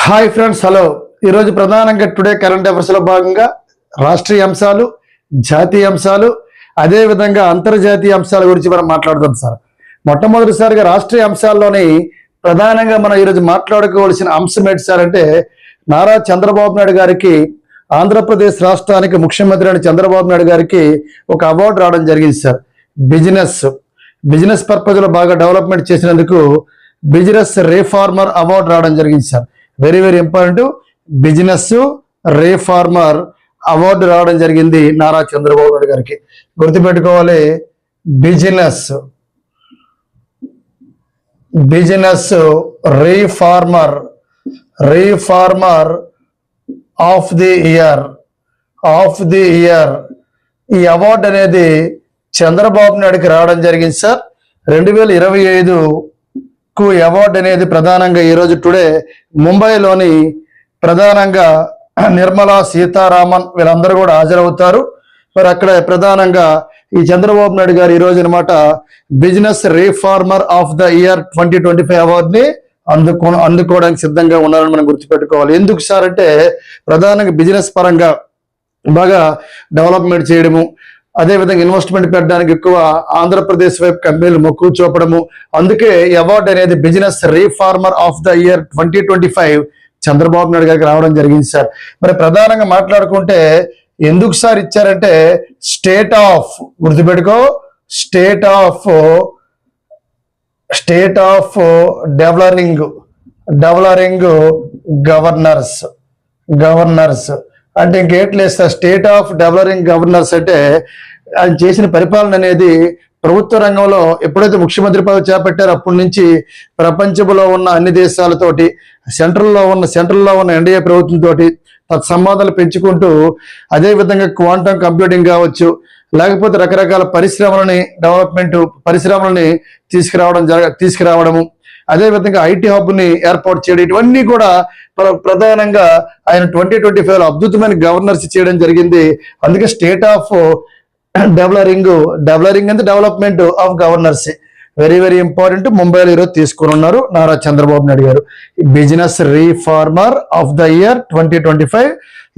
Hi friends, hello. ఈరోజు ప్రధానంగా today current అఫైర్స్లో భాగంగా రాష్ట్రీయ అంశాలు, జాతీయ అంశాలు, అదేవిధంగా అంతర్జాతీయ అంశాల గురించి మనం మాట్లాడుతాం సార్. మొట్టమొదటిసారిగా రాష్ట్రీయ అంశాల్లోని ప్రధానంగా మనం ఈరోజు మాట్లాడుకోవాల్సిన అంశం ఏంటి సార్ అంటే, నారా చంద్రబాబు నాయుడు గారికి, ఆంధ్రప్రదేశ్ రాష్ట్రానికి ముఖ్యమంత్రి అయిన చంద్రబాబు నాయుడు గారికి ఒక అవార్డు రావడం జరిగింది సార్. బిజినెస్ పర్పస్లో బాగా డెవలప్మెంట్ చేసినందుకు బిజినెస్ రీఫార్మర్ అవార్డు రావడం జరిగింది sir. Very very important. Business reformer award రావడం జరిగింది నారా చంద్రబాబు నాయుడు గారికి. గుర్తుపెట్టుకోవాలి, business reformer of the year ఈ అవార్డు అనేది చంద్రబాబు నాయుడుకి రావడం జరిగింది సార్. 2025కు అవార్డు అనేది ప్రధానంగా ఈరోజు టుడే ముంబైలోని ప్రధానంగా నిర్మలా సీతారామన్ వీళ్ళందరూ కూడా హాజరవుతారు. మరి అక్కడ ప్రధానంగా ఈ చంద్రబాబు నాయుడు గారు ఈ రోజు అనమాట business reformer of the year 2025 అవార్డుని అందుకోవడానికి సిద్ధంగా ఉన్నారని మనం గుర్తుపెట్టుకోవాలి. ఎందుకు సార్ అంటే, ప్రధానంగా బిజినెస్ పరంగా బాగా డెవలప్మెంట్ చేయడము, అదేవిధంగా ఇన్వెస్ట్మెంట్ పెట్టడానికి ఎక్కువ ఆంధ్రప్రదేశ్ వైపు కంపెనీలు మొక్కు చూపడము, అందుకే ఈ అవార్డు అనేది business reformer of the year 2025 Chandrababu Naidu గారికి రావడం జరిగింది సార్. మరి ప్రధానంగా మాట్లాడుకుంటే ఎందుకు సార్ ఇచ్చారంటే, గుర్తుపెట్టుకో, స్టేట్ ఆఫ్ డెవలరింగ్ గవర్నర్స్ అంటే ఇంకేట్లేదు సార్. స్టేట్ ఆఫ్ డెవలరింగ్ గవర్నర్స్ అంటే ఆయన చేసిన పరిపాలన అనేది ప్రభుత్వ రంగంలో ఎప్పుడైతే ముఖ్యమంత్రి పదవి చేపట్టారో అప్పటి నుంచి ప్రపంచంలో ఉన్న అన్ని దేశాలతోటి, సెంట్రల్లో ఉన్న ఎన్డీఏ ప్రభుత్వంతో తత్సంబంధాలు పెంచుకుంటూ, అదేవిధంగా క్వాంటమ్ కంప్యూటింగ్ కావచ్చు, లేకపోతే రకరకాల పరిశ్రమలని తీసుకురావడము, అదేవిధంగా ఐటీ హబ్ని ఏర్పాటు చేయడం, ఇవన్నీ కూడా ప్రధానంగా ఆయన 2025లో అద్భుతమైన గవర్నర్స్ చేయడం జరిగింది. అందుకే స్టేట్ ఆఫ్ డెవలరింగ్ అంటే development of governors very very important. ముంబైలో ఈరోజు తీసుకుని ఉన్నారు నారా చంద్రబాబు నాయుడు గారు. Business reformer of the year 2025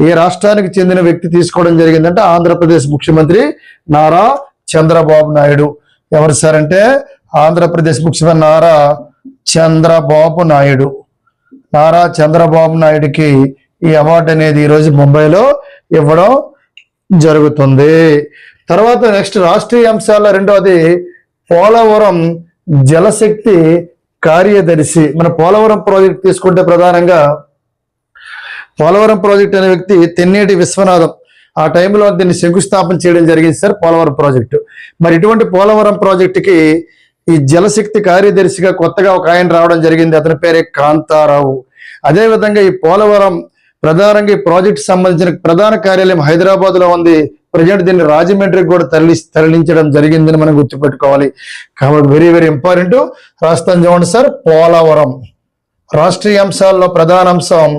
ఏ రాష్ట్రానికి చెందిన వ్యక్తి తీసుకోవడం జరిగిందంటే ఆంధ్రప్రదేశ్ ముఖ్యమంత్రి నారా చంద్రబాబు నాయుడు. ఎవరు సార్ అంటే ఆంధ్రప్రదేశ్ ముఖ్యమంత్రి నారా చంద్రబాబు నాయుడుకి ఈ అవార్డు అనేది ఈరోజు ముంబైలో ఇవ్వడం జరుగుతుంది. తర్వాత నెక్స్ట్ రాష్ట్రీయ అంశాల్లో రెండవది పోలవరం జలశక్తి కార్యదర్శి. మన పోలవరం ప్రాజెక్ట్ తీసుకుంటే ప్రధానంగా పోలవరం ప్రాజెక్ట్ అనే వ్యక్తి తెన్నేటి విశ్వనాథం ఆ టైంలో దీన్ని శంకుస్థాపన చేయడం జరిగింది సార్, పోలవరం ప్రాజెక్టు. మరి ఇటువంటి పోలవరం ప్రాజెక్టుకి ఈ జలశక్తి కార్యదర్శిగా కొత్తగా ఒక ఆయన రావడం జరిగింది. అతని పేరే కాంతారావు. అదేవిధంగా ఈ పోలవరం ప్రధానంగా ఈ ప్రాజెక్ట్ సంబంధించిన ప్రధాన కార్యాలయం హైదరాబాద్ లో ఉంది. ప్రజెంట్ దీన్ని రాజమండ్రికి కూడా తరలించడం జరిగిందని మనం గుర్తుపెట్టుకోవాలి. కాబట్టి వెరీ వెరీ ఇంపార్టెంట్. రాష్ట్రం చూడండి సార్, పోలవరం రాష్ట్రీయ అంశాల్లో ప్రధాన అంశం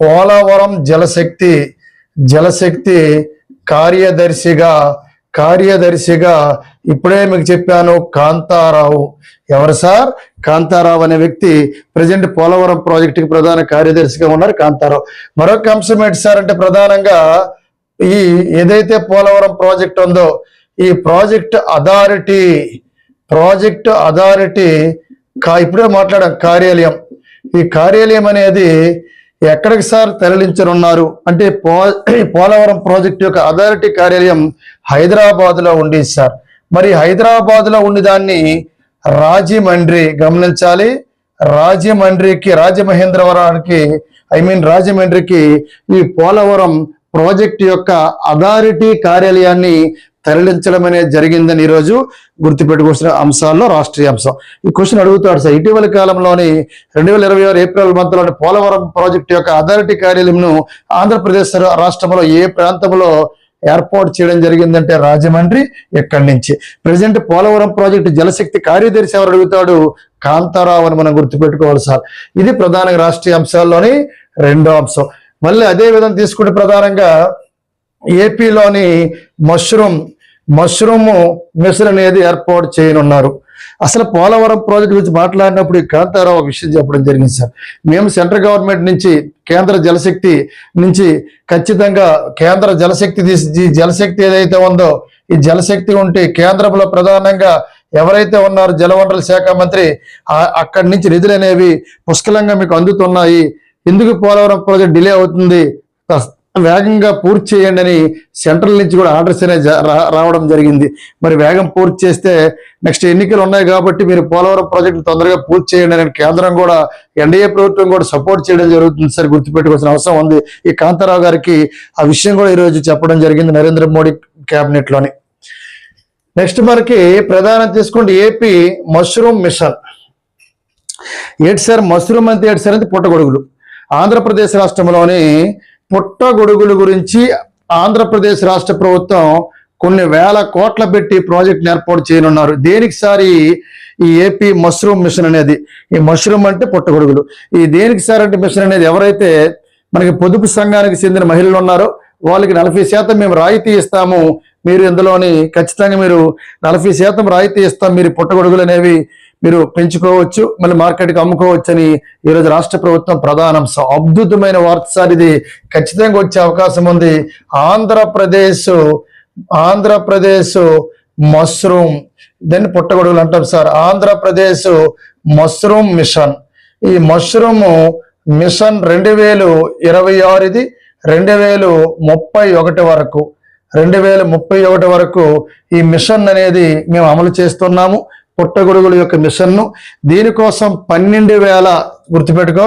పోలవరం జలశక్తి కార్యదర్శిగా ఇప్పుడే మీకు చెప్పాను కాంతారావు. ఎవరు సార్? కాంతారావు అనే వ్యక్తి ప్రజెంట్ పోలవరం ప్రాజెక్టుకి ప్రధాన కార్యదర్శిగా ఉన్నారు కాంతారావు. మరొక అంశం ఏంటి సార్ అంటే, ప్రధానంగా ఈ ఏదైతే పోలవరం ప్రాజెక్ట్ ఉందో ఈ ప్రాజెక్ట్ అథారిటీ ఇప్పుడే మాట్లాడాం కార్యాలయం. ఈ కార్యాలయం అనేది ఎక్కడికి సార్ తరలించనున్నారు అంటే, పోలవరం ప్రాజెక్టు యొక్క అథారిటీ కార్యాలయం హైదరాబాద్ లో ఉండేది సార్. మరి హైదరాబాద్ లో ఉండి దాన్ని రాజమండ్రి, గమనించాలి, రాజమండ్రికి ఈ పోలవరం ప్రాజెక్టు యొక్క అథారిటీ కార్యాలయాన్ని తరలించడం అనేది జరిగిందని ఈరోజు గుర్తుపెట్టుకోవాల్సిన అంశాల్లో రాష్ట్రీయ అంశం. ఈ క్వశ్చన్ అడుగుతాడు సార్. ఇటీవల కాలంలోని 2026 ఏప్రిల్ మంత్లోని పోలవరం ప్రాజెక్టు యొక్క అథారిటీ కార్యాలయంను ఆంధ్రప్రదేశ్ రాష్ట్రంలో ఏ ప్రాంతంలో ఏర్పాటు చేయడం జరిగిందంటే రాజమండ్రి. ఎక్కడి నుంచి ప్రజెంట్ పోలవరం ప్రాజెక్టు జలశక్తి కార్యదర్శి ఎవరు అడుగుతాడు? కాంతారావు అని మనం గుర్తుపెట్టుకోవాలి సార్. ఇది ప్రధానంగా రాష్ట్రీయ అంశాల్లోని రెండో అంశం. మళ్ళీ అదే విధంగా తీసుకుంటే ప్రధానంగా ఏపీలోని మష్రూమ్ మిషన్ అనేది ఏర్పాటు చేయనున్నారు. అసలు పోలవరం ప్రాజెక్ట్ గురించి మాట్లాడినప్పుడు ఈ కాంతారావు ఒక విషయం చెప్పడం జరిగింది సార్. మేము సెంట్రల్ గవర్నమెంట్ నుంచి కేంద్ర జలశక్తి నుంచి ఖచ్చితంగా కేంద్ర జలశక్తి ఈ జలశక్తి ఏదైతే ఉందో ఈ జలశక్తి ఉంటే కేంద్రంలో ప్రధానంగా ఎవరైతే ఉన్నారో జలవనరుల శాఖ మంత్రి అక్కడి నుంచి నిధులు అనేవి పుష్కలంగా మీకు అందుతున్నాయి, ఎందుకు పోలవరం ప్రాజెక్ట్ డిలే అవుతుంది, వేగంగా పూర్తి చేయండి అని సెంట్రల్ నుంచి కూడా ఆర్డర్స్ అనేది రావడం జరిగింది. మరి వేగం పూర్తి చేస్తే నెక్స్ట్ ఎన్నికలు ఉన్నాయి కాబట్టి మీరు పోలవరం ప్రాజెక్టు తొందరగా పూర్తి చేయండి అని కేంద్రం కూడా ఎన్డీఏ ప్రభుత్వం కూడా సపోర్ట్ చేయడం జరుగుతుంది సార్. గుర్తుపెట్టుకోవాల్సిన అవసరం ఉంది. ఈ కాంతారావు గారికి ఆ విషయం కూడా ఈరోజు చెప్పడం జరిగింది నరేంద్ర మోడీ క్యాబినెట్ లోని. నెక్స్ట్ మనకి ప్రధానం తీసుకుంటే ఏపీ మష్రూమ్ మిషన్. ఏంటి సార్ మష్రూమ్ అంటే ఏంటి సార్ అంటే పుట్టగొడుగులు. ఆంధ్రప్రదేశ్ రాష్ట్రంలోని పుట్టగొడుగుల గురించి ఆంధ్రప్రదేశ్ రాష్ట్ర ప్రభుత్వం కొన్ని వేల కోట్ల పెట్టి ప్రాజెక్ట్ ఏర్పాటు చేయనున్నారు. దేనికి సార్ ఈ ఏపీ మష్రూమ్ మిషన్ అనేది, ఈ మష్రూమ్ అంటే పుట్టగొడుగులు, ఈ దేనికి సార్ అంటే మిషన్ అనేది ఎవరైతే మనకి పొదుపు సంఘానికి చెందిన మహిళలు ఉన్నారో వాళ్ళకి 40% మేము రాయితీ ఇస్తాము, మీరు ఇందులోని ఖచ్చితంగా మీరు 40% రాయితీ ఇస్తాం, మీరు పుట్టగొడుగులు అనేవి మీరు పెంచుకోవచ్చు, మళ్ళీ మార్కెట్కి అమ్ముకోవచ్చు అని ఈరోజు రాష్ట్ర ప్రభుత్వం ప్రధానం. అద్భుతమైన వార్త సార్, ఇది ఖచ్చితంగా వచ్చే అవకాశం ఉంది. ఆంధ్రప్రదేశ్ మష్రూమ్, దాన్ని పుట్టగొడుగులు అంటాం సార్. ఆంధ్రప్రదేశ్ మష్రూమ్ మిషన్, ఈ మష్రూమ్ మిషన్ 2026 ఇది 2031 వరకు 2031 వరకు ఈ మిషన్ అనేది మేము అమలు చేస్తున్నాము, పుట్టగొడుగుల యొక్క మిషన్ను. దీనికోసం 12,000 గుర్తుపెట్టుకో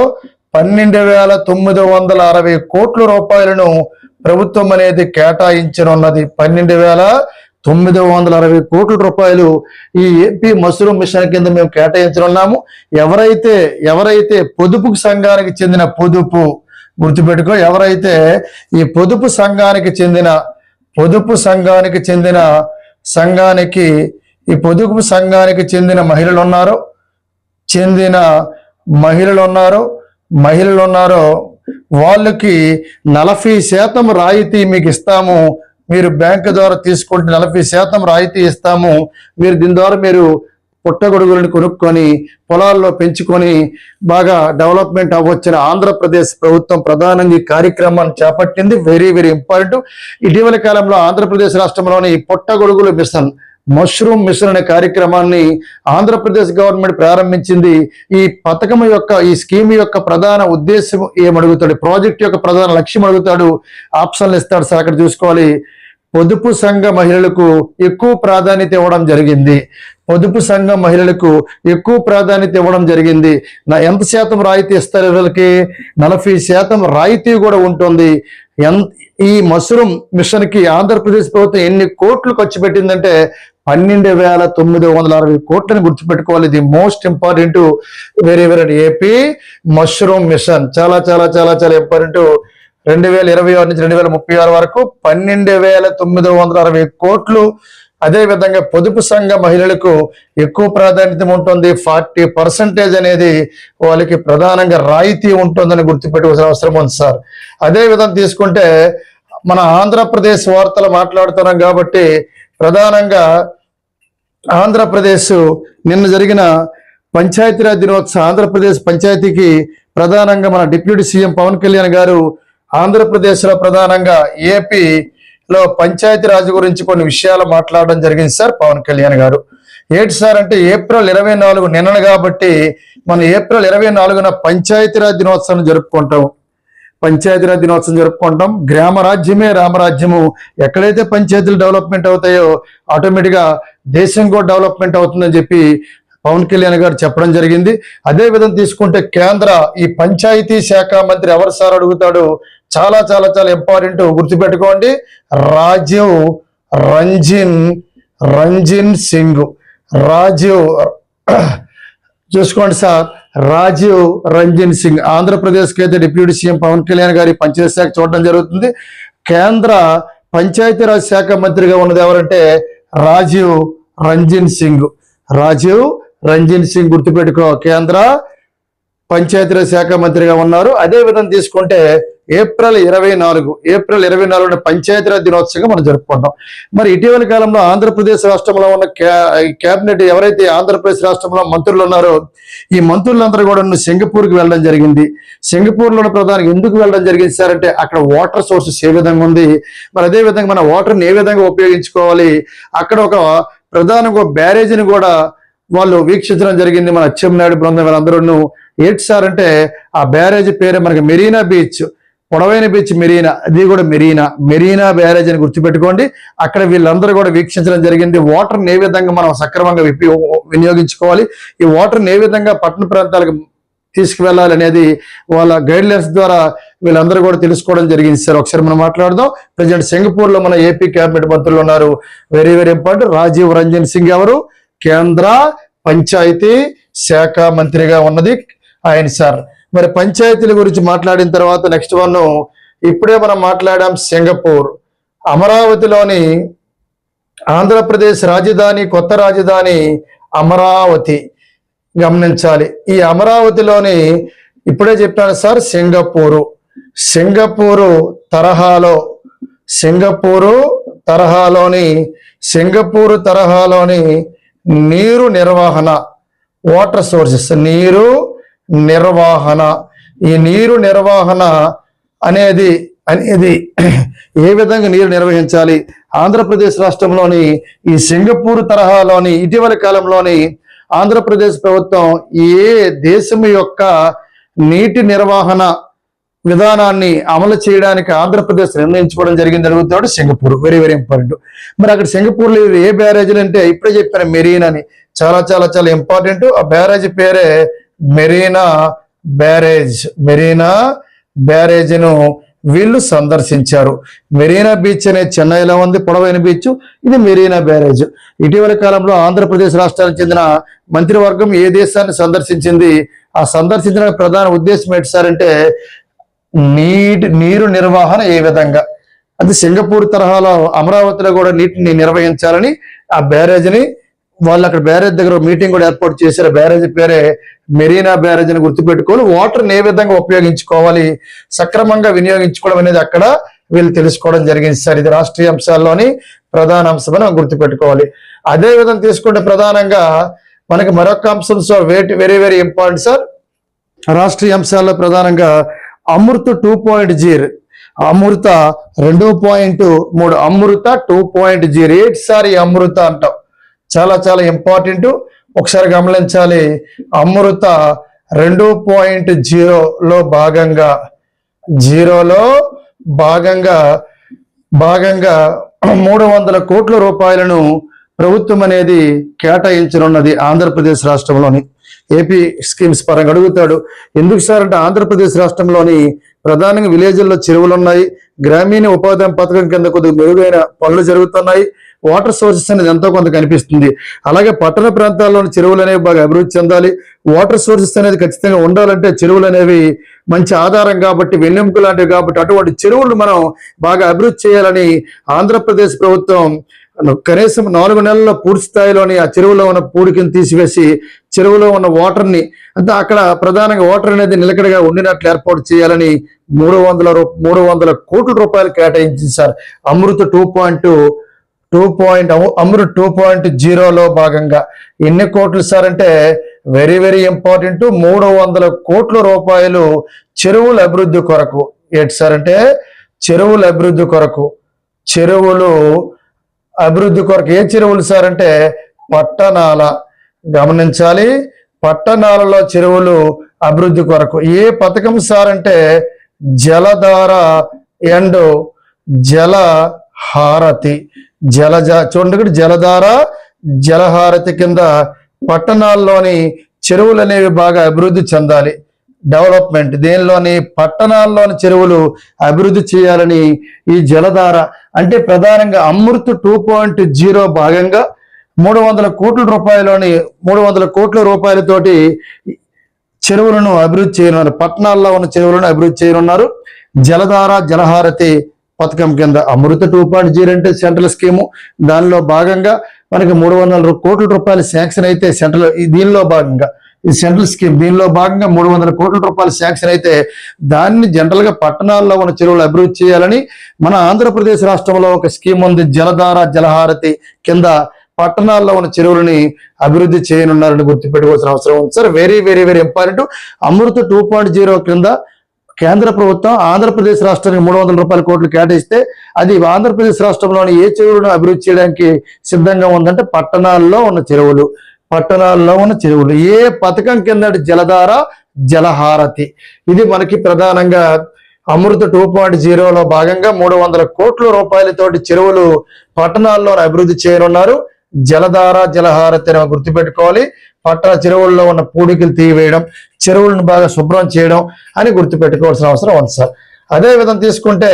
12,960 కోట్ల రూపాయలను ప్రభుత్వం అనేది కేటాయించనున్నది. 12,960 కోట్ల రూపాయలు ఈ ఏపీ మష్రూమ్ మిషన్ కింద మేము కేటాయించనున్నాము. ఎవరైతే పొదుపు సంఘానికి చెందిన గుర్తుపెట్టుకో ఎవరైతే ఈ పొదుపు సంఘానికి చెందిన మహిళలు ఉన్నారో వాళ్ళకి 40% రాయితీ మీకు ఇస్తాము, మీరు బ్యాంకు ద్వారా తీసుకుంటే 40% రాయితీ ఇస్తాము, మీరు దీని ద్వారా మీరు పుట్టగొడుగులను కొనుక్కొని పొలాల్లో పెంచుకొని బాగా డెవలప్మెంట్ అవ్వచ్చిన ఆంధ్రప్రదేశ్ ప్రభుత్వం ప్రధానంగా ఈ కార్యక్రమాన్ని చేపట్టింది. Very very important. ఇటీవల కాలంలో ఆంధ్రప్రదేశ్ రాష్ట్రంలోని పుట్టగొడుగుల మిషన్, మష్రూమ్ మిషన్ అనే కార్యక్రమాన్ని ఆంధ్రప్రదేశ్ గవర్నమెంట్ ప్రారంభించింది. ఈ పథకం యొక్క ఈ స్కీమ్ యొక్క ప్రధాన ఉద్దేశం ఏమడుగుతాడు, ప్రాజెక్ట్ యొక్క ప్రధాన లక్ష్యం అడుగుతాడు, ఆప్షన్లు ఇస్తాడు సార్. అక్కడ చూసుకోవాలి. పొదుపు సంఘ మహిళలకు ఎక్కువ ప్రాధాన్యత ఇవ్వడం జరిగింది. ఎంత శాతం రాయితీ ఇస్తారు వీళ్ళకి? 40% రాయితీ కూడా ఉంటుంది. ఈ మష్రూమ్ మిషన్ కి ఆంధ్రప్రదేశ్ ప్రభుత్వం ఎన్ని కోట్లు ఖర్చు పెట్టిందంటే 12,960 కోట్లని గుర్తుపెట్టుకోవాలి. ఇది most important. Very very AP mushroom mission చాలా చాలా చాలా చాలా ఇంపార్టెంట్. 2026 నుంచి 2036 వరకు 12,960 కోట్లు. అదే విధంగా పొదుపు సంఘ మహిళలకు ఎక్కువ ప్రాధాన్యత ఉంటుంది. 40% అనేది వాళ్ళకి ప్రధానంగా రాయితీ ఉంటుందని గుర్తుపెట్టుకోవాల్సిన అవసరం ఉంది సార్. అదే విధంగా తీసుకుంటే మన ఆంధ్రప్రదేశ్ వార్తలు మాట్లాడుతున్నాం కాబట్టి ప్రధానంగా ఆంధ్రప్రదేశ్ నిన్న జరిగిన పంచాయతీరాజ్ దినోత్సవం, ఆంధ్రప్రదేశ్ పంచాయతీకి ప్రధానంగా మన డిప్యూటీ సీఎం పవన్ కళ్యాణ్ గారు ఆంధ్రప్రదేశ్లో ప్రధానంగా ఏపీలో పంచాయతీరాజ్ గురించి కొన్ని విషయాలు మాట్లాడడం జరిగింది సార్. పవన్ కళ్యాణ్ గారు ఏంటి సార్ అంటే ఏప్రిల్ 24 నిన్న కాబట్టి మనం ఏప్రిల్ 24న పంచాయతీరాజ్ దినోత్సవం జరుపుకుంటాం. గ్రామ రాజ్యమే రామరాజ్యము. ఎక్కడైతే పంచాయతీలు డెవలప్మెంట్ అవుతాయో ఆటోమేటిక్గా దేశం కూడా డెవలప్మెంట్ అవుతుందని చెప్పి పవన్ కళ్యాణ్ గారు చెప్పడం జరిగింది. అదే విధంగా తీసుకుంటే కేంద్ర ఈ పంచాయతీ శాఖ మంత్రి ఎవరు సార్ అడుగుతాడు, చాలా చాలా చాలా ఇంపార్టెంట్, గుర్తుపెట్టుకోండి. రాజీవ్ రంజిన్ సింగ్. చూసుకోండి సార్, రాజీవ్ రంజిన్ సింగ్. ఆంధ్రప్రదేశ్కి అయితే డిప్యూటీ సీఎం పవన్ కళ్యాణ్ గారి పంచాయతీ శాఖ చూడడం జరుగుతుంది. కేంద్ర పంచాయతీరాజ్ శాఖ మంత్రిగా ఉన్నది ఎవరంటే రాజీవ్ రంజిన్ సింగ్ గుర్తుపెట్టుకో, కేంద్ర పంచాయతీరాజ్ శాఖ మంత్రిగా ఉన్నారు. అదే విధంగా తీసుకుంటే ఏప్రిల్ 24 పంచాయతీరాజ్ దినోత్సవంగా మనం జరుపుకుంటాం. మరి ఇటీవల కాలంలో ఆంధ్రప్రదేశ్ రాష్ట్రంలో ఉన్న క్యాబినెట్ ఎవరైతే ఆంధ్రప్రదేశ్ రాష్ట్రంలో మంత్రులు ఉన్నారో ఈ మంత్రులందరూ కూడా సింగపూర్కి వెళ్ళడం జరిగింది. సింగపూర్లో ప్రధాని ఎందుకు వెళ్ళడం జరిగింది సార్ అంటే అక్కడ వాటర్ సోర్సెస్ ఏ విధంగా ఉంది, మరి అదే విధంగా మన వాటర్ని ఏ విధంగా ఉపయోగించుకోవాలి, అక్కడ ఒక ప్రధానంగా బ్యారేజీని కూడా వాళ్ళు వీక్షించడం జరిగింది. మన అచ్చెన్నాయుడు బృందం వీళ్ళందరూ ఏంటి సార్ అంటే ఆ బ్యారేజ్ పేరే మనకి మెరీనా బీచ్, పొడవైన బీచ్ మెరీనా, అది కూడా మెరీనా బ్యారేజ్ అని గుర్తుపెట్టుకోండి. అక్కడ వీళ్ళందరూ కూడా వీక్షించడం జరిగింది. వాటర్ని ఏ విధంగా మనం సక్రమంగా వినియోగించుకోవాలి, ఈ వాటర్ని ఏ విధంగా పట్టణ ప్రాంతాలకు తీసుకువెళ్ళాలి అనేది వాళ్ళ గైడ్లైన్స్ ద్వారా వీళ్ళందరూ కూడా తెలుసుకోవడం జరిగింది సార్. ఒకసారి మనం మాట్లాడదాం. ప్రజెంట్ సింగపూర్ లో మన ఏపీ క్యాబినెట్ మంత్రులు ఉన్నారు. Very very important. Rajiv Ranjan Singh ఎవరు, కేంద్ర పంచాయతీ శాఖ మంత్రిగా ఉన్నది ఆయన సార్. మరి పంచాయతీల గురించి మాట్లాడిన తర్వాత నెక్స్ట్ వన్ ఇప్పుడే మనం మాట్లాడాం సింగపూర్. అమరావతిలోని ఆంధ్రప్రదేశ్ రాజధాని, కొత్త రాజధాని అమరావతి. గమనించాలి, ఈ అమరావతిలోని ఇప్పుడే చెప్పాను సార్ సింగపూరు తరహాలోని నీరు నిర్వహణ, వాటర్ సోర్సెస్ నీరు నిర్వహణ, ఈ నీరు నిర్వహణ అనేది ఏ విధంగా నీరు నిర్వహించాలి, ఆంధ్రప్రదేశ్ రాష్ట్రంలోని ఈ సింగపూర్ తరహాలోని ఇటీవల కాలంలోని ఆంధ్రప్రదేశ్ ప్రభుత్వం ఏ దేశం యొక్క నీటి నిర్వహణ విధానాన్ని అమలు చేయడానికి ఆంధ్రప్రదేశ్ నిర్ణయించుకోవడం జరిగింది అడుగుతాడు సింగపూర్. Very very important. మరి అక్కడ సింగపూర్లో ఏ బ్యారేజీలు అంటే ఇప్పుడే చెప్పాను మెరీనా అని, చాలా చాలా చాలా ఇంపార్టెంట్. ఆ బ్యారేజ్ పేరే మెరీనా బ్యారేజ్ను వీళ్ళు సందర్శించారు. మెరీనా బీచ్ అనేది చెన్నైలో ఉంది, పొడవైన బీచ్. ఇది మెరీనా బ్యారేజ్. ఇటీవల కాలంలో ఆంధ్రప్రదేశ్ రాష్ట్రానికి చెందిన మంత్రివర్గం ఏ దేశాన్ని సందర్శించింది, ఆ సందర్శించిన ప్రధాన ఉద్దేశం ఏంటి సార్ అంటే నీరు నిర్వహణ ఏ విధంగా, అది సింగపూర్ తరహాలో అమరావతిలో కూడా నీటిని నిర్వహించాలని ఆ బ్యారేజ్ని వాళ్ళు అక్కడ బ్యారేజ్ దగ్గర మీటింగ్ కూడా ఏర్పాటు చేశారు. బ్యారేజ్ పేరే మెరీనా బ్యారేజ్ అని గుర్తుపెట్టుకోవాలి. వాటర్ని ఏ విధంగా ఉపయోగించుకోవాలి, సక్రమంగా వినియోగించుకోవడం అనేది అక్కడ వీళ్ళు తెలుసుకోవడం జరిగింది సార్. ఇది రాష్ట్రీయ అంశాల్లోని ప్రధాన అంశం అని గుర్తుపెట్టుకోవాలి. అదే విధంగా తీసుకుంటే ప్రధానంగా మనకి మరొక అంశం sir, very very important sir. Rashtriya అంశాల్లో ప్రధానంగా అమృత 2.0, అమృత 2.3, అమృత 2.0. ఏంటి సార్ ఈ అమృత అంటాం, చాలా చాలా ఇంపార్టెంట్. ఒకసారి గమనించాలి. అమృత 2.0లో భాగంగా 300 కోట్ల రూపాయలను ప్రభుత్వం అనేది కేటాయించనున్నది ఆంధ్రప్రదేశ్ రాష్ట్రంలోని. ఏపీ స్కీమ్స్ పరంగా అడుగుతాడు. ఎందుకు సార్ అంటే ఆంధ్రప్రదేశ్ రాష్ట్రంలోని ప్రధానంగా విలేజ్ల్లో చెరువులు ఉన్నాయి, గ్రామీణ ఉపాధి పథకం కింద కొద్దిగా మెరుగైన పనులు జరుగుతున్నాయి, వాటర్ సోర్సెస్ అనేది ఎంతో కొంత కనిపిస్తుంది. అలాగే పట్టణ ప్రాంతాల్లోని చెరువులు అనేవి బాగా అభివృద్ధి చెందాలి. వాటర్ సోర్సెస్ అనేది ఖచ్చితంగా ఉండాలంటే చెరువులు అనేవి మంచి ఆధారం కాబట్టి, వెన్నెముక లాంటివి కాబట్టి అటువంటి చెరువులు మనం బాగా అభివృద్ధి చేయాలని ఆంధ్రప్రదేశ్ ప్రభుత్వం కనీసం 4 నెలల్లో పూర్తి స్థాయిలోని ఆ చెరువులో ఉన్న పూడికని తీసివేసి చెరువులో ఉన్న వాటర్ని అంటే అక్కడ ప్రధానంగా వాటర్ అనేది నిలకడగా ఉండినట్లు ఏర్పాటు చేయాలని 300 కోట్ల రూపాయలు కేటాయించింది సార్. అమృత 2.0లో భాగంగా ఎన్ని కోట్లు సార్ అంటే వెరీ వెరీ ఇంపార్టెంట్. 300 కోట్ల రూపాయలు చెరువుల అభివృద్ధి కొరకు. ఏంటి సార్ అంటే చెరువుల అభివృద్ధి కొరకు. ఏ చెరువులు సార్ అంటే పట్టణాల. గమనించాలి, పట్టణాలలో చెరువులు అభివృద్ధి కొరకు. ఏ పథకం సార్ అంటే జలధార అండ్ జలహారతి. చూడండి, జలధార జలహారతి కింద పట్టణాల్లోని చెరువులు అనేవి బాగా అభివృద్ధి చెందాలి. డెవలప్మెంట్ దేనిలోని పట్టణాల్లోని చెరువులు అభివృద్ధి చేయాలని ఈ జలధార అంటే ప్రధానంగా అమృత్ 2.0 భాగంగా 300 కోట్ల రూపాయలతోటి చెరువులను అభివృద్ధి చేయనున్నారు. పట్టణాల్లో ఉన్న చెరువులను అభివృద్ధి చేయనున్నారు. జలధార జలహారతి పథకం కింద అమృత 2.0 అంటే సెంట్రల్ స్కీము. దానిలో భాగంగా మనకి 300 కోట్ల రూపాయలు శాంక్షన్ అయితే సెంట్రల్ దీనిలో భాగంగా ఈ సెంట్రల్ స్కీమ్. దీనిలో భాగంగా 300 కోట్ల రూపాయలు శాంక్షన్ అయితే దాన్ని జనరల్ గా పట్టణాల్లో ఉన్న చెరువులు అభివృద్ధి చేయాలని మన ఆంధ్రప్రదేశ్ రాష్ట్రంలో ఒక స్కీమ్ ఉంది, జలధార జలహారతి కింద పట్టణాల్లో ఉన్న చెరువులని అభివృద్ధి చేయనున్నారని గుర్తుపెట్టుకోవాల్సిన అవసరం ఉంది sir. Very very very important. Amrit 2.0 కింద కేంద్ర ప్రభుత్వం ఆంధ్రప్రదేశ్ రాష్ట్రానికి 300 కోట్లు కేటాయిస్తే అది ఆంధ్రప్రదేశ్ రాష్ట్రంలోని ఏ చెరువులను అభివృద్ధి చేయడానికి సిద్ధంగా ఉందంటే పట్టణాల్లో ఉన్న చెరువులు. పట్టణాల్లో ఉన్న చెరువులు ఏ పథకం కింద? జలధార జలహారతి. ఇది మనకి ప్రధానంగా అమృత 2.0లో భాగంగా 300 కోట్ల రూపాయలతోటి చెరువులు పట్టణాల్లో అభివృద్ధి చేయనున్నారు. జలధార జలహారతి అని గుర్తుపెట్టుకోవాలి. పట్టణ చెరువుల్లో ఉన్న పూడికలు తీయవేయడం, చెరువులను బాగా శుభ్రం చేయడం అని గుర్తుపెట్టుకోవాల్సిన అవసరం ఉంది సార్. అదే విధంగా తీసుకుంటే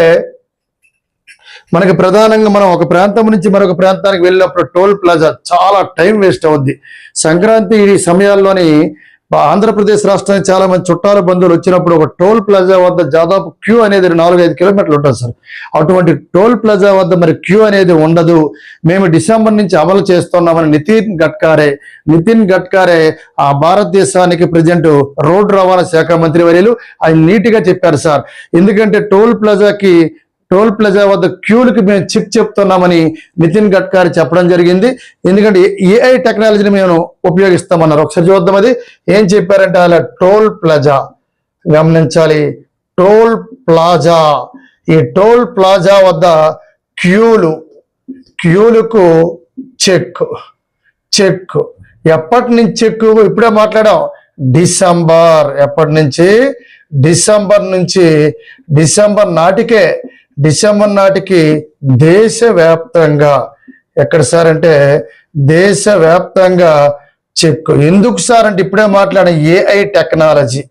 మనకి ప్రధానంగా మనం ఒక ప్రాంతం నుంచి మరొక ప్రాంతానికి వెళ్ళినప్పుడు టోల్ ప్లాజా చాలా టైం వేస్ట్ అవుద్ది. సంక్రాంతి సమయాల్లోని ఆంధ్రప్రదేశ్ రాష్ట్రానికి చాలా మంది చుట్టాల బంధువులు వచ్చినప్పుడు ఒక టోల్ ప్లాజా వద్ద దాదాపు క్యూ అనేది 4-5 కిలోమీటర్లు ఉంటుంది సార్. అటువంటి టోల్ ప్లాజా వద్ద మరి క్యూ అనేది ఉండదు. మేము డిసెంబర్ నుంచి అమలు చేస్తున్నామని నితిన్ గడ్కరీ ఆ భారతదేశానికి ప్రజెంట్ రోడ్డు రవాణా శాఖ మంత్రి వర్యులు ఆయన నీట్గా చెప్పారు సార్. ఎందుకంటే టోల్ ప్లాజా వద్ద క్యూలకి మేము చెప్తున్నామని నితిన్ గడ్కరీ చెప్పడం జరిగింది. ఎందుకంటే ఏఐ టెక్నాలజీని మేము ఉపయోగిస్తామన్నారు. ఒకసారి చూద్దాం అది ఏం చెప్పారంటే అలా టోల్ ప్లాజా గమనించాలి. టోల్ ప్లాజా, ఈ టోల్ ప్లాజా వద్ద క్యూలకు చెక్ ఎప్పటి నుంచి చెక్? ఇప్పుడే మాట్లాడాం, డిసెంబర్. ఎప్పటి నుంచి? డిసెంబర్ నాటికి దేశవ్యాప్తంగా. ఎక్కడ సార్ అంటే దేశవ్యాప్తంగా చెక్. ఎందుకు సార్ అంటే ఇప్పుడే మాట్లాడిన ఏఐ టెక్నాలజీ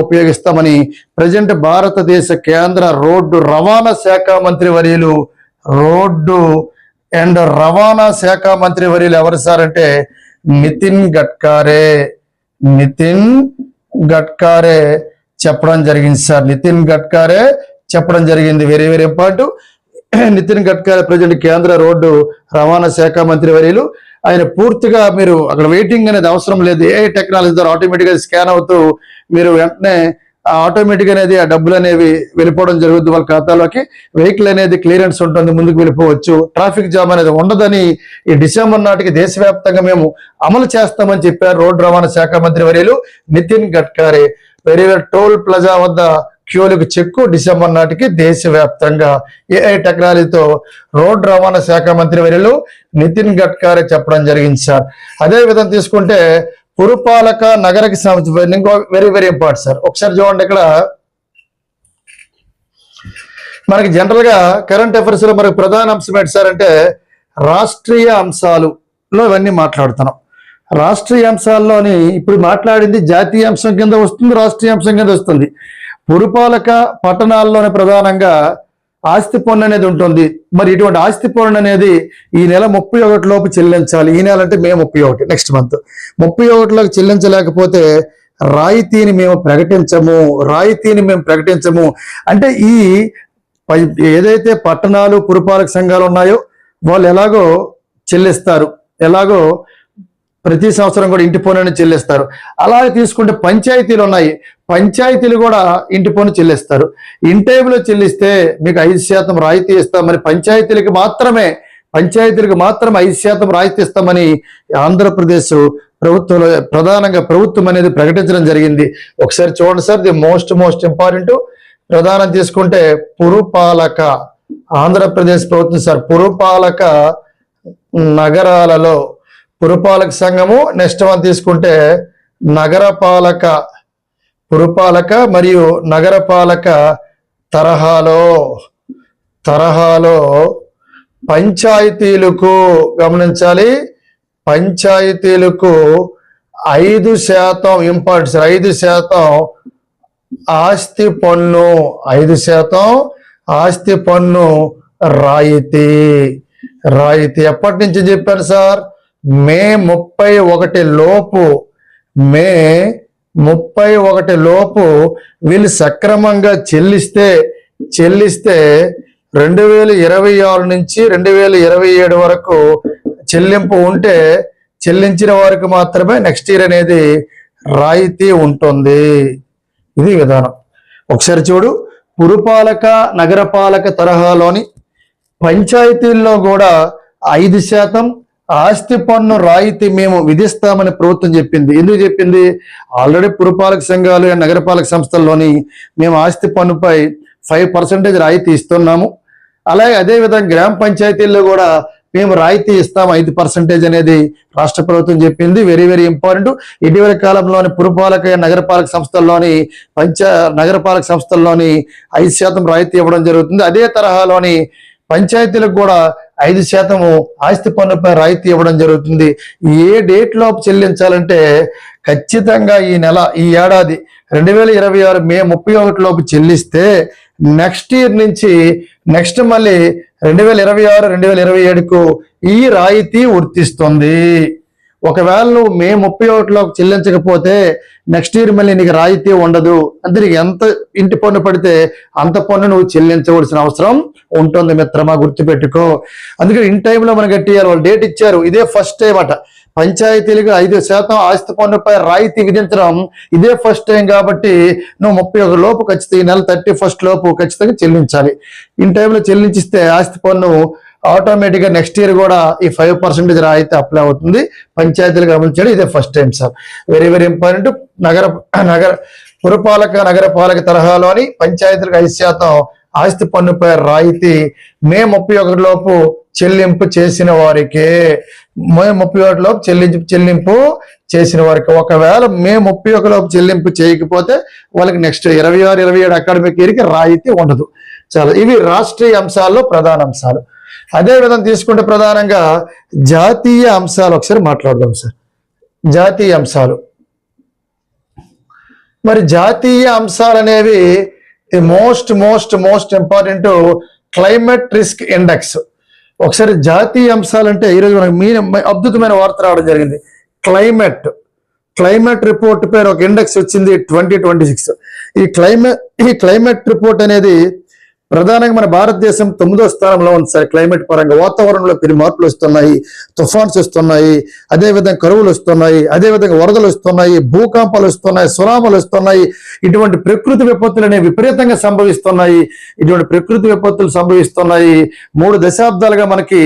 ఉపయోగిస్తామని ప్రజెంట్ భారతదేశ కేంద్ర రోడ్డు రవాణా శాఖ మంత్రి వర్యులు రవాణా శాఖ మంత్రి వర్యులు ఎవరు సార్ అంటే నితిన్ గడ్కరీ చెప్పడం జరిగింది సార్. నితిన్ గడ్కరీ చెప్పడం జరిగింది. Very very important. Nitin Gadkari present కేంద్ర రోడ్డు రవాణా శాఖ మంత్రి వర్యులు. ఆయన పూర్తిగా మీరు అక్కడ వెయిటింగ్ అనేది అవసరం లేదు. ఏ టెక్నాలజీ ద్వారా ఆటోమేటిక్గా స్కాన్ అవుతూ మీరు వెంటనే ఆటోమేటిక్ అనేది ఆ డబ్బులు అనేవి వెళ్ళిపోవడం జరుగుతుంది వాళ్ళ ఖాతాలోకి. వెహికల్ అనేది క్లియరెన్స్ ఉంటుంది, ముందుకు వెళ్ళిపోవచ్చు. ట్రాఫిక్ జామ్ అనేది ఉండదని ఈ డిసెంబర్ నాటికి దేశవ్యాప్తంగా మేము అమలు చేస్తామని చెప్పారు రోడ్డు రవాణా శాఖ మంత్రి వర్యులు Nitin Gadkari. Very toll plaza వద్ద క్యూలకు చెక్కు డిసెంబర్ నాటికి దేశవ్యాప్తంగా ఏఐ టెక్నాలజీతో రోడ్డు రవాణా శాఖ మంత్రి వర్యులు నితిన్ గడ్కరీ చెప్పడం జరిగింది సార్. అదే విధంగా తీసుకుంటే పురపాలక నగరకి సంబంధించి ఇంకో వెరీ వెరీ ఇంపార్టెంట్ సార్. ఒకసారి చూడండి, ఇక్కడ మనకి జనరల్ గా కరెంట్ అఫైర్స్ లో మనకు ప్రధాన అంశం ఏంటి సార్ అంటే రాష్ట్రీయ అంశాలులో ఇవన్నీ మాట్లాడుతున్నాం. రాష్ట్రీయ అంశాల్లోని ఇప్పుడు మాట్లాడింది జాతీయ అంశం కింద వస్తుంది, రాష్ట్రీయ అంశం కింద వస్తుంది. పురపాలక పట్టణాల్లోనే ప్రధానంగా ఆస్తి పన్ను అనేది ఉంటుంది. మరి ఇటువంటి ఆస్తి పన్ను అనేది ఈ నెల 31 లోపు చెల్లించాలి. ఈ నెల అంటే మే 31, నెక్స్ట్ మంత్ 31లోకి చెల్లించలేకపోతే రాయితీని మేము ప్రకటించము అంటే ఈ ఏదైతే పట్టణాలు పురపాలక సంఘాలు ఉన్నాయో వాళ్ళు ఎలాగో చెల్లిస్తారు, ఎలాగో ప్రతి సంవత్సరం కూడా ఇంటి పన్నుని చెల్లిస్తారు. అలాగే తీసుకుంటే పంచాయతీలు ఉన్నాయి, పంచాయతీలు కూడా ఇంటి పన్ను చెల్లిస్తారు. ఇన్ టైంలో చెల్లిస్తే మీకు 5% రాయితీ ఇస్తామని పంచాయతీలకు మాత్రమే 5% రాయితీ ఇస్తామని ఆంధ్రప్రదేశ్ ప్రభుత్వంలో ప్రధానంగా ప్రభుత్వం అనేది ప్రకటించడం జరిగింది. ఒకసారి చూడండి సార్, ది మోస్ట్ ఇంపార్టెంట్. ప్రధానం తీసుకుంటే పురపాలక ఆంధ్రప్రదేశ్ ప్రభుత్వం సార్ పురపాలక నగరాలలో పురపాలక సంఘము. నెక్స్ట్ వన్ తీసుకుంటే పురపాలక మరియు నగరపాలక తరహాలో పంచాయతీలకు గమనించాలి, పంచాయతీలకు 5% ఇంపార్టెన్స్ 5% ఆస్తి పన్ను 5% ఆస్తి పన్ను రాయితీ ఎప్పటి నుంచి చెప్పారు సార్? మే 31 లోపు వీళ్ళు సక్రమంగా చెల్లిస్తే 2026 నుంచి 2027 వరకు చెల్లింపు ఉంటే చెల్లించిన వారికి మాత్రమే నెక్స్ట్ ఇయర్ అనేది రాయితీ ఉంటుంది. ఇది విధానం. ఒకసారి చూడు, పురపాలక నగరపాలక తరహాలోని పంచాయతీల్లో కూడా 5% ఆస్తి పన్ను రాయితీ మేము విధిస్తామని ప్రభుత్వం చెప్పింది. ఎందుకు చెప్పింది? ఆల్రెడీ పురపాలక సంఘాలు నగరపాలక సంస్థల్లోని మేము ఆస్తి పన్నుపై 5% రాయితీ ఇస్తున్నాము. అలాగే అదేవిధంగా గ్రామ పంచాయతీల్లో కూడా మేము రాయితీ ఇస్తాం 5% అనేది రాష్ట్ర ప్రభుత్వం చెప్పింది. Very very important. ఇటీవల కాలంలోని పురపాలక నగరపాలక సంస్థల్లోని నగరపాలక సంస్థల్లోని 5% రాయితీ ఇవ్వడం జరుగుతుంది. అదే తరహాలోని పంచాయతీలకు కూడా 5% ఆస్తి పన్నుపై రాయితీ ఇవ్వడం జరుగుతుంది. ఏ డేట్ లోపు చెల్లించాలంటే ఖచ్చితంగా ఈ ఏడాది 2026 మే 31 లోపు చెల్లిస్తే నెక్స్ట్ ఇయర్ నుంచి మళ్ళీ 2026 2027కు ఈ రాయితీ వర్తిస్తుంది. ఒకవేళ నువ్వు మే 31 లోపు చెల్లించకపోతే నెక్స్ట్ ఇయర్ మళ్ళీ నీకు రాయితీ ఉండదు. అంటే నీకు ఎంత ఇంటి పన్ను పడితే అంత పన్ను నువ్వు చెల్లించవలసిన అవసరం ఉంటుంది మిత్రమా, గుర్తుపెట్టుకో. అందుకే ఇన్ టైంలో మనకి కట్టియారు, వాళ్ళు డేట్ ఇచ్చారు. ఇదే ఫస్ట్ టైం అట పంచాయతీలకు 5% ఆస్తి పన్నుపై రాయితీ విధించడం ఇదే ఫస్ట్ టైం. కాబట్టి నువ్వు 31 లోపు ఖచ్చితంగా, ఈ నెల 31 లోపు ఖచ్చితంగా చెల్లించాలి. ఇన్ టైంలో చెల్లించిస్తే ఆస్తి పన్ను ఆటోమేటిక్గా నెక్స్ట్ ఇయర్ కూడా ఈ 5% రాయితీ అప్లై అవుతుంది. పంచాయతీలకు అమలు చేయడం ఇదే first time sir. Very very important. పురపాలక నగరపాలక తరహాలోని పంచాయతీలకు 5% ఆస్తి పన్నుపై రాయితీ మే 31 లోపు చెల్లింపు చేసిన వారికే. మే 31 లోపు చెల్లింపు చేసిన వారికి. ఒకవేళ మే 31 లోపు చెల్లింపు చేయకపోతే వాళ్ళకి నెక్స్ట్ 26-27 అకాడమిక్ ఇయర్కి రాయితీ ఉండదు. చాలా ఇవి రాష్ట్రీయ అంశాల్లో ప్రధాన అంశాలు. అదే విధంగా తీసుకుంటే ప్రధానంగా జాతీయ అంశాలు ఒకసారి మాట్లాడదాం సార్. జాతీయ అంశాలు, మరి జాతీయ అంశాలు అనేవి most important climate risk index. ఒకసారి జాతీయ అంశాలు అంటే ఈరోజు మనకు అద్భుతమైన వార్త రావడం జరిగింది. క్లైమేట్ రిపోర్ట్ పేరు ఒక ఇండెక్స్ వచ్చింది 2026. ఈ క్లైమేట్ రిపోర్ట్ అనేది ప్రధానంగా మన భారతదేశం 9వ స్థానంలో ఉంది సార్. క్లైమేట్ పరంగా వాతావరణంలో పెను మార్పులు వస్తున్నాయి, తుఫాన్స్ వస్తున్నాయి, అదేవిధంగా కరువులు వస్తున్నాయి, అదేవిధంగా వరదలు వస్తున్నాయి, భూకంపాలు వస్తున్నాయి, సునామీలు వస్తున్నాయి. ఇటువంటి ప్రకృతి విపత్తులు అనేవి విపరీతంగా సంభవిస్తున్నాయి. 3 దశాబ్దాలుగా మనకి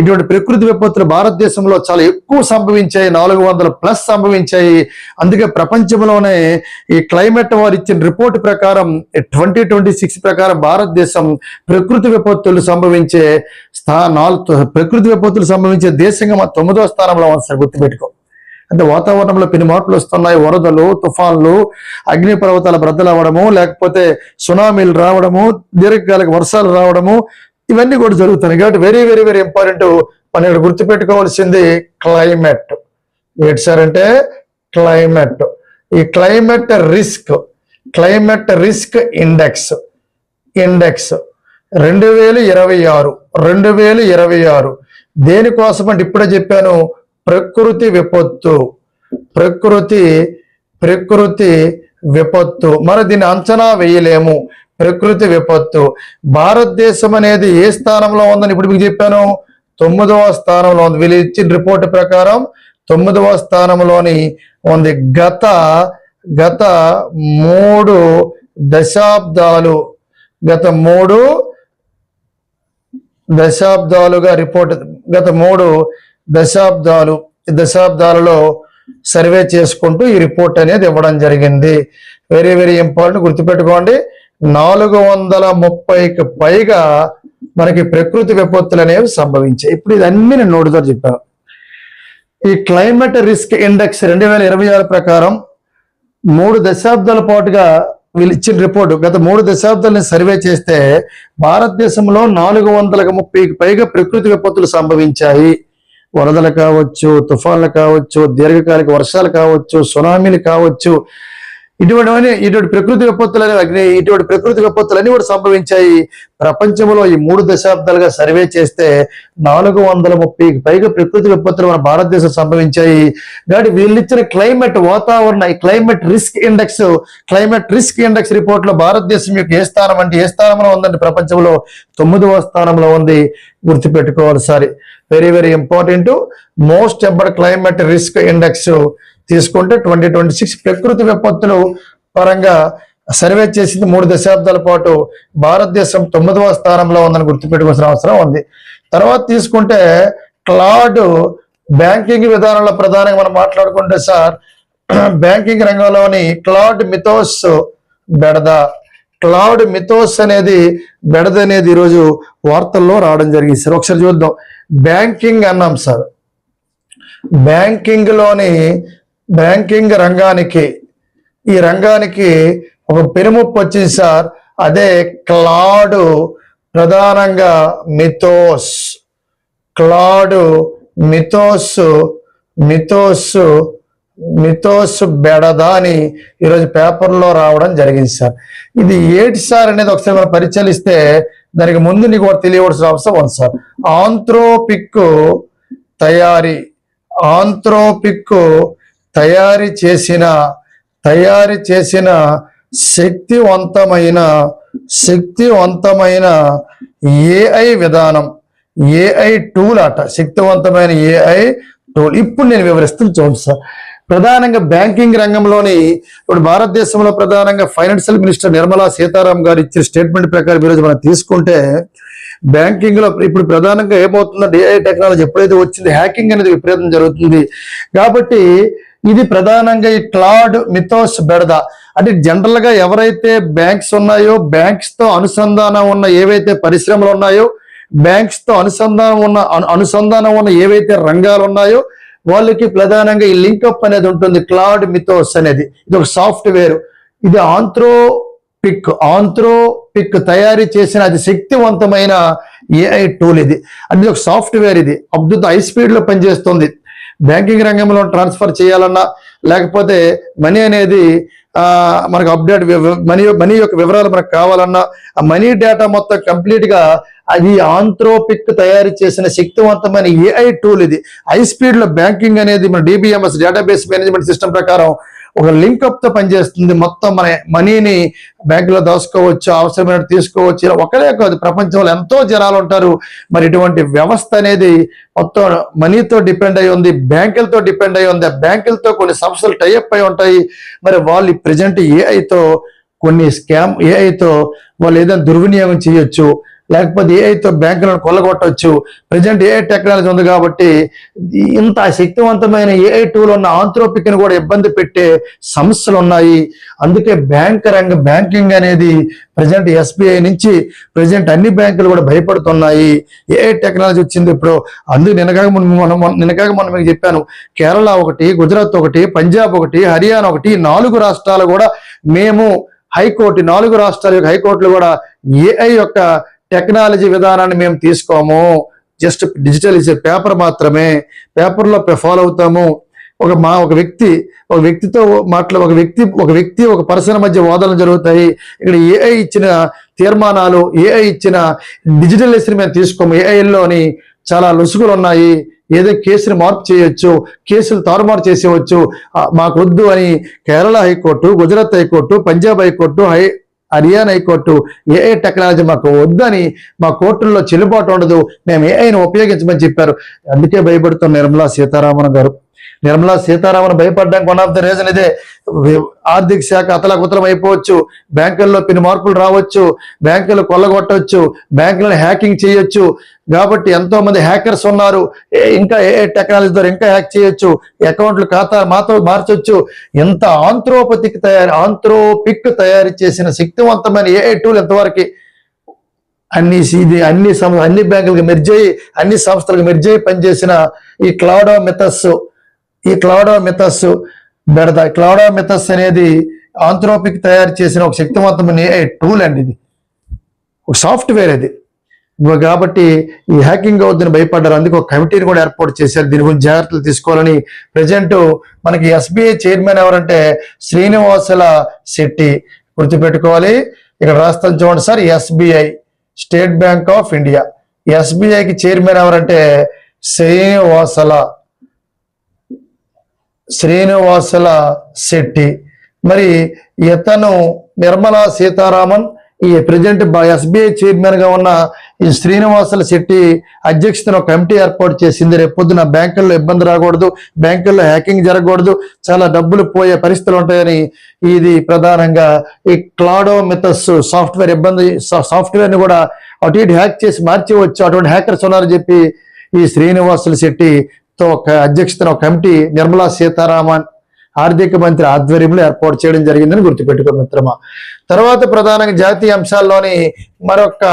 ఇటువంటి ప్రకృతి విపత్తులు భారతదేశంలో చాలా ఎక్కువ సంభవించాయి, 400+ సంభవించాయి. అందుకే ప్రపంచంలోనే ఈ క్లైమేట్ వారు ఇచ్చిన రిపోర్ట్ ప్రకారం 2026 ప్రకారం భారతదేశం ప్రకృతి విపత్తులు సంభవించే దేశంగా 9వ స్థానంలో ఉంది సార్. గుర్తుపెట్టుకో. అంటే వాతావరణంలో పెను మార్పులు వస్తున్నాయి, వరదలు, తుఫాన్లు, అగ్నిపర్వతాల బ్రద్దలవ్వడము, లేకపోతే సునామీలు రావడము, దీర్ఘకాలిక వర్షాలు రావడము, ఇవన్నీ కూడా జరుగుతున్నాయి. కాబట్టి వెరీ వెరీ వెరీ ఇంపార్టెంట్. మనం ఇక్కడ గుర్తుపెట్టుకోవాల్సింది క్లైమేట్. ఏంటి సార్ అంటే క్లైమేట్. ఈ క్లైమేట్ రిస్క్ ఇండెక్స్ 2026 దేనికోసం అంటే ఇప్పుడే చెప్పాను, ప్రకృతి విపత్తు. మరి దీన్ని అంచనా వేయలేము. ప్రకృతి విపత్తు భారతదేశం అనేది ఏ స్థానంలో ఉందని ఇప్పుడు మీకు చెప్పాను, 9వ స్థానంలో ఉంది. వీళ్ళు ఇచ్చిన రిపోర్ట్ ప్రకారం 9వ స్థానంలోని ఉంది. గత 3 దశాబ్దాలుగా రిపోర్ట్, గత 3 దశాబ్దాలలో సర్వే చేసుకుంటూ ఈ రిపోర్ట్ అనేది ఇవ్వడం జరిగింది. వెరీ వెరీ ఇంపార్టెంట్, గుర్తుపెట్టుకోండి. 430కి పైగా మనకి ప్రకృతి విపత్తులు అనేవి సంభవించాయి. ఇప్పుడు ఇదన్నీ నేను నోటితో చెప్పాను. ఈ క్లైమేట్ రిస్క్ ఇండెక్స్ 2026 ప్రకారం 3 దశాబ్దాల పాటుగా వీళ్ళు ఇచ్చిన రిపోర్టు, గత 3 దశాబ్దాలని సర్వే చేస్తే భారతదేశంలో 430కి పైగా ప్రకృతి విపత్తులు సంభవించాయి. వరదలు కావచ్చు, తుఫాన్లు కావచ్చు, దీర్ఘకాలిక వర్షాలు కావచ్చు, సునామీలు కావచ్చు, ఇటువంటి ప్రకృతి విపత్తులన్నీ కూడా సంభవించాయి. ప్రపంచంలో ఈ 3 దశాబ్దాలుగా సర్వే చేస్తే 430కి పైగా ప్రకృతి విపత్తులు మన భారతదేశం సంభవించాయి. కాబట్టి వీళ్ళు ఇచ్చిన ఈ క్లైమేట్ రిస్క్ ఇండెక్స్ రిపోర్ట్ లో భారతదేశం యొక్క ఏ స్థానంలో ఉందండి? ప్రపంచంలో 9వ స్థానంలో ఉంది. గుర్తుపెట్టుకోవాలి సారి. Very very important. మోస్ట్ ఎంబర్డ్ క్లైమేట్ రిస్క్ ఇండెక్స్ తీసుకుంటే 2026 ప్రకృతి విపత్తులు పరంగా సర్వే చేసింది 3 దశాబ్దాల పాటు భారతదేశం 9వ స్థానంలో ఉందని గుర్తుపెట్టుకోవాల్సిన అవసరం ఉంది. తర్వాత తీసుకుంటే క్లాడ్ బ్యాంకింగ్ విధానంలో ప్రధానంగా మనం మాట్లాడుకుంటే సార్, బ్యాంకింగ్ రంగంలోని క్లాడ్ మిథోస్ బెడద, క్లాడ్ మిథోస్ అనేది బెడద అనేది ఈరోజు వార్తల్లో రావడం జరిగింది సార్. ఒకసారి చూద్దాం. బ్యాంకింగ్ అన్నాం సార్, బ్యాంకింగ్ రంగానికి, ఈ రంగానికి ఒక పెనుముప్పు వచ్చింది సార్. అదే క్లాడ్, ప్రధానంగా మిథోస్, క్లాడ్ మిథోస్ బెడద అని ఈరోజు పేపర్లో రావడం జరిగింది సార్. ఇది ఏంటి సార్ అనేది ఒకసారి మనం పరిశీలిస్తే దానికి ముందు నీకు ఒకటి తెలియవలసిన అవసరం ఉంది సార్. ఆంథ్రోపిక్ తయారీ చేసిన శక్తివంతమైన ఏఐ విధానం, ఏఐ టూల్ అట, శక్తివంతమైన ఏఐ టూల్. ఇప్పుడు నేను వివరిస్తాను చూడండి సార్. ప్రధానంగా బ్యాంకింగ్ రంగంలోని ఇప్పుడు భారతదేశంలో ప్రధానంగా ఫైనాన్షియల్ మినిస్టర్ నిర్మలా సీతారామన్ గారు ఇచ్చిన స్టేట్మెంట్ ప్రకారం ఈరోజు మనం తీసుకుంటే బ్యాంకింగ్ లో ఇప్పుడు ప్రధానంగా ఏమవుతుందంటే ఏఐ టెక్నాలజీ ఎప్పుడైతే వచ్చింది, హ్యాకింగ్ అనేది విపరీతం జరుగుతుంది. కాబట్టి ఇది ప్రధానంగా ఈ క్లాడ్ మిథోస్ బెడద అంటే జనరల్ గా ఎవరైతే బ్యాంక్స్ ఉన్నాయో, బ్యాంక్స్ తో అనుసంధానం ఉన్న ఏవైతే పరిశ్రమలు ఉన్నాయో, బ్యాంక్స్ తో అనుసంధానం ఉన్న ఏవైతే రంగాలు ఉన్నాయో వాళ్ళకి ప్రధానంగా ఈ లింకప్ అనేది ఉంటుంది. క్లాడ్ మిథోస్ అనేది ఇది ఒక సాఫ్ట్వేర్. ఇది ఆంథ్రోపిక్ తయారీ చేసిన అతి శక్తివంతమైన ఏఐ టూల్. ఇది అది ఒక సాఫ్ట్వేర్. ఇది అద్భుత హై స్పీడ్ లో పనిచేస్తుంది. బ్యాంకింగ్ రంగంలో ట్రాన్స్ఫర్ చేయాలన్నా, లేకపోతే మనీ అనేది మనకు అప్డేట్, మనీ యొక్క వివరాలు మనకు కావాలన్నా, ఆ మనీ డేటా మొత్తం కంప్లీట్ గా అది ఆంథ్రోపిక్ తయారు చేసిన శక్తివంతమైన ఏఐ టూల్. ఇది హై స్పీడ్ లో బ్యాంకింగ్ అనేది మన డిబిఎంఎస్ డేటాబేస్ మేనేజ్మెంట్ సిస్టమ్ ప్రకారం ఒక లింకప్ తో పనిచేస్తుంది. మొత్తం మన మనీని బ్యాంకులో దాచుకోవచ్చు, అవసరమైన తీసుకోవచ్చు. ఇలా ఒకరే కాదు, ప్రపంచంలో ఎంతో జనాలు ఉంటారు. మరి ఇటువంటి వ్యవస్థ అనేది మొత్తం మనీతో డిపెండ్ అయి ఉంది, బ్యాంకులతో డిపెండ్ అయి ఉంది. బ్యాంకులతో కొన్ని సంస్థలు టైఅప్ అయి ఉంటాయి. మరి వాళ్ళు ప్రజెంట్ ఏఐతో ఏఐతో వాళ్ళు ఏదైనా దుర్వినియోగం చేయొచ్చు, లేకపోతే ఏఐతో బ్యాంకులను కొల్లగొట్టవచ్చు. ప్రజెంట్ ఏఐ టెక్నాలజీ ఉంది కాబట్టి ఇంత శక్తివంతమైన ఏఐ టూల్ ఉన్న ఆంథ్రోపిక్ ని కూడా ఇబ్బంది పెట్టే సమస్యలు ఉన్నాయి. అందుకే బ్యాంకింగ్ అనేది ప్రజెంట్ ఎస్బీఐ నుంచి ప్రజెంట్ అన్ని బ్యాంకులు కూడా భయపడుతున్నాయి. ఏఐ టెక్నాలజీ వచ్చింది ఇప్పుడు. అందుకు నిన్నగాక మనం మీకు చెప్పాను, కేరళ ఒకటి, గుజరాత్ ఒకటి, పంజాబ్ ఒకటి, హర్యానా ఒకటి, 4 రాష్ట్రాలు కూడా మేము హైకోర్టు, 4 రాష్ట్రాల యొక్క హైకోర్టులు కూడా ఏఐ యొక్క టెక్నాలజీ విధానాన్ని మేము తీసుకోము. జస్ట్ డిజిటల్ ఇచ్చే పేపర్ మాత్రమే, పేపర్లో ఫాలో అవుతాము. ఒక వ్యక్తి ఒక పర్సన్ మధ్య వాదనలు జరుగుతాయి. ఇక్కడ ఏఐ ఇచ్చిన తీర్మానాలు, ఏఐ ఇచ్చిన డిజిటలైజేషన్ మేము తీసుకోము. ఏఐలోని చాలా లొసుగులు ఉన్నాయి. ఏదో కేసుని మార్పు చేయొచ్చు, కేసులు తారుమారు చేసేవచ్చు, మాకు వద్దు అని Kerala high court, Gujarat high court, Punjab high court, Haryana high court AI technology మాకు వద్దని, మా కోర్టుల్లో చెల్లుబాటు ఉండదు, మేము ఏఐని ఉపయోగించమని చెప్పారు. అందుకే భయపడుతున్న నిర్మలా సీతారామన్ భయపడడానికి వన్ ఆఫ్ ద రీజన్ ఇదే. ఆర్థిక శాఖ అతలకుతలం అయిపోవచ్చు, బ్యాంకుల్లో పెను మార్పులు రావచ్చు, బ్యాంకులు కొల్లగొట్టవచ్చు, బ్యాంకులను హ్యాకింగ్ చేయొచ్చు. కాబట్టి ఎంతో మంది హ్యాకర్స్ ఉన్నారు. ఇంకా ఏఐ టెక్నాలజీ ద్వారా ఇంకా హ్యాక్ చేయొచ్చు, అకౌంట్లు ఖాతాలు మార్చొచ్చు. ఎంత ఆంథ్రోపిక్ తయారు చేసిన శక్తివంతమైన ఏఐ టూల్ ఎంతవరకు అన్ని బ్యాంకులకు మెర్జ్ అయ్యి, అన్ని సంస్థలకు మెర్జ్ అయ్యి పనిచేసిన ఈ క్లాడోమిథస్ బెడద. క్లాడోమిథస్ అనేది ఆంథ్రోపిక్ తయారు చేసిన ఒక శక్తివంతమైన ఏఐ టూల్ అండి. ఇది ఒక సాఫ్ట్వేర్. అది కాబట్టి ఈ హ్యాకింగ్ అవుతుందని భయపడ్డారు. అందుకే ఒక కమిటీని కూడా ఏర్పాటు చేశారు. దీని గురించి జాగ్రత్తలు తీసుకోవాలని. ప్రజెంట్ మనకి ఎస్బీఐ చైర్మన్ ఎవరంటే శ్రీనివాసుల శెట్టి, గుర్తుపెట్టుకోవాలి. ఇక్కడ రాస్తాను చూడండి sir. SBI, State Bank of India, ఎస్బీఐకి చైర్మన్ ఎవరంటే శ్రీనివాసుల శెట్టి. మరి ఇతను నిర్మలా సీతారామన్ ఈ ప్రెసిడెంట్ SBI చైర్మన్ గా ఉన్న ఈ శ్రీనివాసుల శెట్టి అధ్యక్షతన ఒక కమిటీ ఏర్పాటు చేసింది. రేపు పొద్దున బ్యాంకుల్లో ఇబ్బంది రాకూడదు, బ్యాంకుల్లో హ్యాకింగ్ జరగకూడదు, చాలా డబ్బులు పోయే పరిస్థితులు ఉంటాయని ఇది ప్రధానంగా ఈ క్లాడో మిథస్ సాఫ్ట్వేర్ సాఫ్ట్వేర్ ని కూడా అటు ఇటు హ్యాక్ చేసి మార్చేవచ్చు, అటువంటి హ్యాకర్స్ ఉన్నారని చెప్పి ఈ శ్రీనివాసుల శెట్టితో ఒక అధ్యక్షతన ఒక కమిటీ నిర్మలా సీతారామన్ ఆర్థిక మంత్రి ఆధ్వర్యంలో ఏర్పాటు చేయడం జరిగిందని గుర్తుపెట్టుకో మిత్రమా. తర్వాత ప్రధానంగా జాతీయ అంశాల్లోని మరొక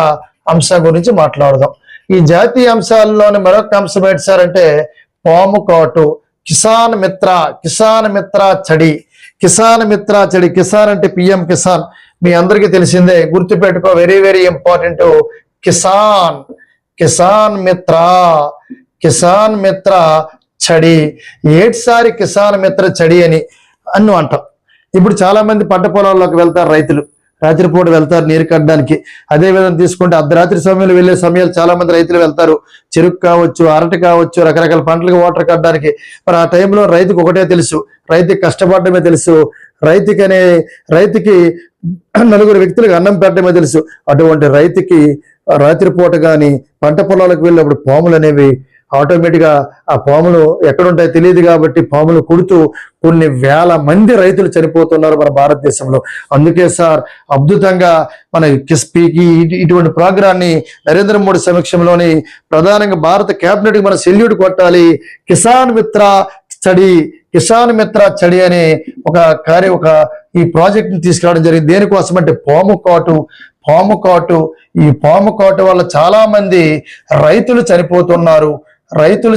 అంశం గురించి మాట్లాడదాం. ఈ జాతీయ అంశాల్లోని మరొక అంశం ఏంటి సార్ అంటే పాము కాటు. కిసాన్ మిత్ర చడి. కిసాన్ అంటే పిఎం కిసాన్ మీ అందరికీ తెలిసిందే, గుర్తుపెట్టుకో, వెరీ వెరీ ఇంపార్టెంట్. కిసాన్ మిత్ర చడి. ఏటిసారి కిసాన్ మిత్ర చడి అని అంటాం. ఇప్పుడు చాలా మంది పంట పొలాల్లోకి వెళ్తారు, రైతులు రాత్రిపూట వెళ్తారు నీరు కట్టడానికి. అదే విధంగా తీసుకుంటే అర్ధరాత్రి సమయంలో వెళ్ళే సమయాలు చాలా మంది రైతులు వెళ్తారు, చెరుకు కావచ్చు, అరటి కావచ్చు, రకరకాల పంటలకు వాటర్ కట్టడానికి. మరి ఆ టైంలో రైతుకు ఒకటే తెలుసు, రైతుకి కష్టపడటమే తెలుసు, రైతుకి నలుగురు వ్యక్తులకు అన్నం పెట్టడమే తెలుసు. అటువంటి రైతుకి రాత్రిపూట కానీ పంట పొలాలకు వెళ్ళినప్పుడు పాములు అనేవి ఆటోమేటిక్గా ఆ పాములు ఎక్కడుంటాయో తెలియదు కాబట్టి పాములు కుడుతూ కొన్ని వేల మంది రైతులు చనిపోతున్నారు మన భారతదేశంలో. అందుకే సార్ అద్భుతంగా మన కిస్పీకి ఇటువంటి ప్రోగ్రాన్ని నరేంద్ర మోడీ సమక్షంలోని ప్రధానంగా భారత కేబినెట్ కి మన సెల్యూట్ కొట్టాలి. కిసాన్ మిత్ర చడి అనే ఒక ఈ ప్రాజెక్ట్ ని తీసుకురావడం జరిగింది. దేనికోసం అంటే పాము కాటు. ఈ పాము కాటు వల్ల చాలా మంది రైతులు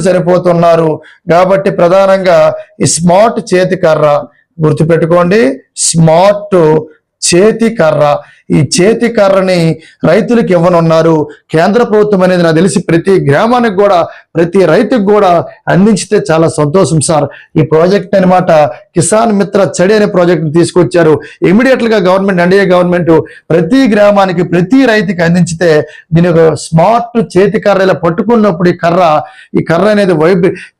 చనిపోతున్నారు కాబట్టి ప్రధానంగా ఈ స్మార్ట్ చేతి కర్ర గుర్తుపెట్టుకోండి, స్మార్ట్ చేతి కర్ర. ఈ చేతి కర్రని రైతులకు ఇవ్వనున్నారు కేంద్ర ప్రభుత్వం అనేది. నాకు తెలిసి ప్రతి గ్రామానికి కూడా ప్రతి రైతుకు కూడా అందించితే చాలా సంతోషం సార్. ఈ ప్రాజెక్ట్ అనమాట కిసాన్ మిత్ర చడి అనే ప్రాజెక్ట్ తీసుకొచ్చారు. ఇమీడియట్ గా ఎన్డీఏ గవర్నమెంట్ ప్రతి గ్రామానికి ప్రతి రైతుకి అందించితే దీని ఒక స్మార్ట్ చేతి కర్ర ఇలా పట్టుకున్నప్పుడు ఈ కర్ర అనేది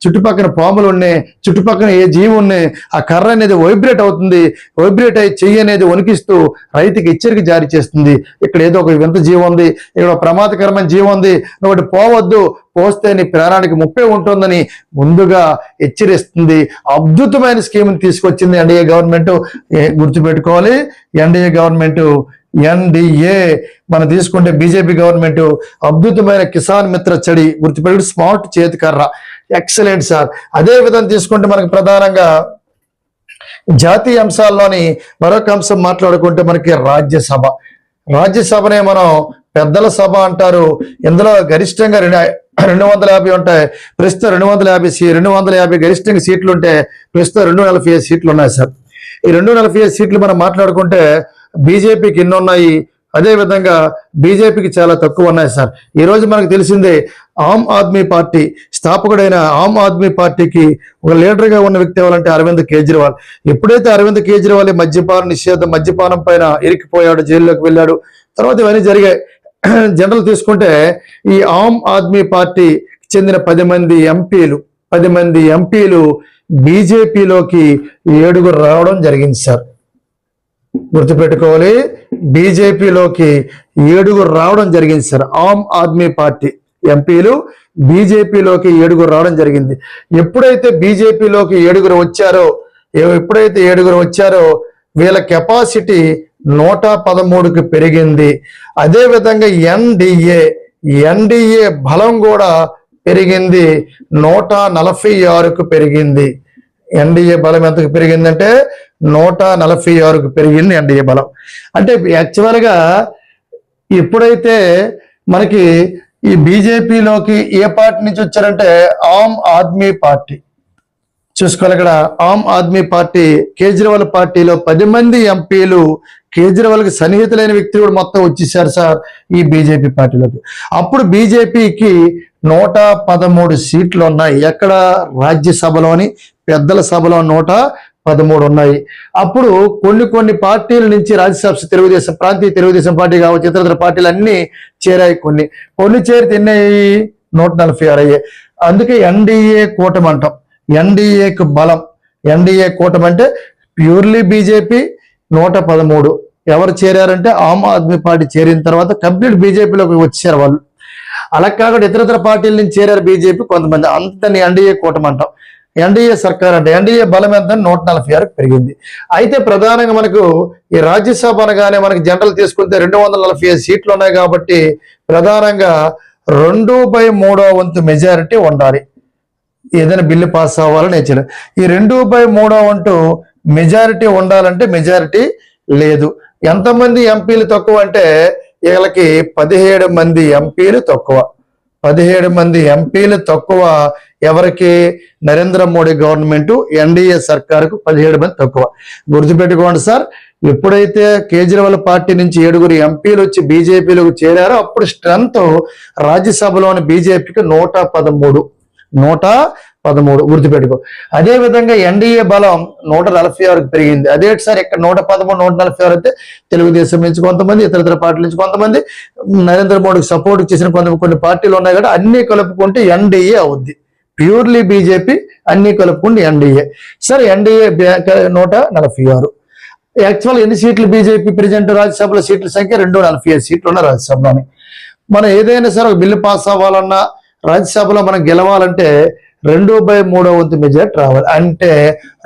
చుట్టుపక్కల పాములు ఉన్నాయి, చుట్టుపక్కల ఏ జీవి ఉన్నాయి, ఆ కర్ర అనేది వైబ్రేట్ అవుతుంది. వైబ్రేట్ అయ్యి చెయ్యి అనేది వణికిస్తూ రైతుకి హెచ్చరిక జారీ చేస్తుంది. ఇక్కడ ఏదో ఒక వింత జీవం ఉంది, ఇక్కడ ప్రమాదకరమైన జీవం ఉంది, నువ్వు పోవద్దు, పోస్తే నీ ప్రాణానికి ముప్పే ఉంటుందని ముందుగా హెచ్చరిస్తుంది. అద్భుతమైన స్కీమ్ తీసుకొచ్చింది ఎన్డీఏ గవర్నమెంట్. గుర్తుపెట్టుకోవాలి, ఎన్డీఏ మనం తీసుకుంటే బీజేపీ గవర్నమెంట్ అద్భుతమైన కిసాన్ మిత్ర చడి గుర్తుపెట్టి స్మార్ట్ చేతి కర్ర. Excellent sir. అదే విధంగా తీసుకుంటే మనకు ప్రధానంగా జాతీయ అంశాల్లోని మరొక అంశం మాట్లాడుకుంటే మనకి రాజ్యసభనే మనం పెద్దల సభ అంటారు. ఇందులో గరిష్టంగా 250 ఉంటాయి. ప్రస్తుతం 250 గరిష్టంగా సీట్లు ఉంటే ప్రస్తుతం 245 సీట్లు ఉన్నాయి సార్. ఈ 245 సీట్లు మనం మాట్లాడుకుంటే బీజేపీకి ఎన్ని ఉన్నాయి, అదే విధంగా బీజేపీకి చాలా తక్కువ ఉన్నాయి సార్. ఈ రోజు మనకు తెలిసిందే, ఆమ్ ఆద్మీ పార్టీ స్థాపకుడైన ఆమ్ ఆద్మీ పార్టీకి ఒక లీడర్ గా ఉన్న వ్యక్తి ఎవరంటే అరవింద్ కేజ్రీవాల్. ఎప్పుడైతే అరవింద్ కేజ్రీవాల్ మద్యపానం పైన ఇరికిపోయాడు, జైల్లోకి వెళ్ళాడు, తర్వాత ఇవన్నీ జరిగాయి. జనరల్ తీసుకుంటే ఈ ఆమ్ ఆద్మీ పార్టీ చెందిన 10 మంది ఎంపీలు బీజేపీలోకి 7 రావడం జరిగింది సార్. గుర్తుపెట్టుకోవాలి, బీజేపీలోకి 7 రావడం జరిగింది సార్. ఆమ్ ఆద్మీ పార్టీ ఎంపీలు బీజేపీలోకి 7 రావడం జరిగింది. ఎప్పుడైతే బీజేపీలోకి 7 వచ్చారో వీళ్ళ కెపాసిటీ 113కి పెరిగింది. అదే విధంగా ఎన్డీఏ బలం కూడా పెరిగింది, 146కు పెరిగింది. ఎన్డీఏ బలం ఎంతకు పెరిగిందంటే 146కు పెరిగింది ఎన్డీఏ బలం. అంటే యాక్చువల్గా ఎప్పుడైతే మనకి ఈ బీజేపీలోకి ఏ పార్టీ నుంచి వచ్చారంటే ఆమ్ ఆద్మీ పార్టీ. చూసుకోవాలి, ఇక్కడ ఆమ్ ఆద్మీ పార్టీ కేజ్రీవాల్ పార్టీలో 10 మంది ఎంపీలు కేజ్రీవాల్కి సన్నిహితులైన వ్యక్తులు కూడా మొత్తం వచ్చేసారు సార్ ఈ బీజేపీ పార్టీలోకి. అప్పుడు బీజేపీకి 113 సీట్లు ఉన్నాయి. ఎక్కడ? రాజ్యసభలోని పెద్దల సభలో 113 ఉన్నాయి. అప్పుడు కొన్ని పార్టీల నుంచి రాజ్యసభ ప్రాంతీయ తెలుగుదేశం పార్టీ కావచ్చు, ఇతర పార్టీలు అన్ని చేరాయి. కొన్ని చేరితే ఎన్ని అయ్యాయి? 146 అయ్యాయి. అందుకే ఎన్డీఏ కూటమి అంటాం. ఎన్డీఏకు బలం, ఎన్డీఏ కూటమి అంటే ప్యూర్లీ బీజేపీ 113, ఎవరు చేరారంటే ఆమ్ ఆద్మీ పార్టీ చేరిన తర్వాత కంప్లీట్ బీజేపీలోకి వచ్చారు వాళ్ళు. అలా కాకుండా ఇతర పార్టీల నుంచి చేరారు బీజేపీ కొంతమంది. అంతని ఎన్డీఏ కూటమి అంటాం. ఎన్డీఏ సర్కార్ అంటే ఎన్డీఏ బలం ఎంత 146 పెరిగింది. అయితే ప్రధానంగా మనకు ఈ రాజ్యసభ అనగానే మనకి జనరల్ తీసుకుంటే 245 సీట్లు ఉన్నాయి కాబట్టి ప్రధానంగా 2/3 వంతు మెజారిటీ ఉండాలి ఏదైనా బిల్లు పాస్ అవ్వాలని ఇచ్చారు. ఈ 2/3 వంతు మెజారిటీ ఉండాలంటే మెజారిటీ లేదు. ఎంతమంది ఎంపీలు తక్కువ అంటే వీళ్ళకి 17 మంది ఎంపీలు తక్కువ. 17 మంది ఎంపీలు తక్కువ. ఎవరికి? నరేంద్ర మోడీ గవర్నమెంట్ ఎన్డీఏ సర్కారుకు 17 మంది తక్కువ. గుర్తుపెట్టుకోండి సార్, ఎప్పుడైతే కేజ్రీవాల్ పార్టీ నుంచి 7 ఎంపీలు వచ్చి బీజేపీలోకి చేరారో అప్పుడు స్ట్రెంత్ రాజ్యసభలోని బీజేపీకి 113 గుర్తుపెట్టుకో. అదే విధంగా ఎన్డీఏ బలం 146 పెరిగింది. అదే సార్ ఇక్కడ 113 146 అయితే తెలుగుదేశం నుంచి కొంతమంది, ఇతర పార్టీల నుంచి కొంతమంది, నరేంద్ర మోడీకి సపోర్ట్ చేసిన కొన్ని పార్టీలు ఉన్నాయి కదా, అన్ని కలుపుకుంటే ఎన్డీఏ అవుద్ది. ప్యూర్లీ బీజేపీ అన్ని కలుపుకుంటే ఎన్డీఏ. సరే ఎన్డీఏ 146. యాక్చువల్ ఎన్ని సీట్లు బీజేపీ ప్రెసిడెంట్ రాజ్యసభలో సీట్ల సంఖ్య 245 సీట్లు ఉన్న రాజ్యసభలోని. మనం ఏదైనా సరే ఒక బిల్లు పాస్ అవ్వాలన్నా రాజ్యసభలో మనం గెలవాలంటే 2/3 వంతు మెజారిటీ రావాలి. అంటే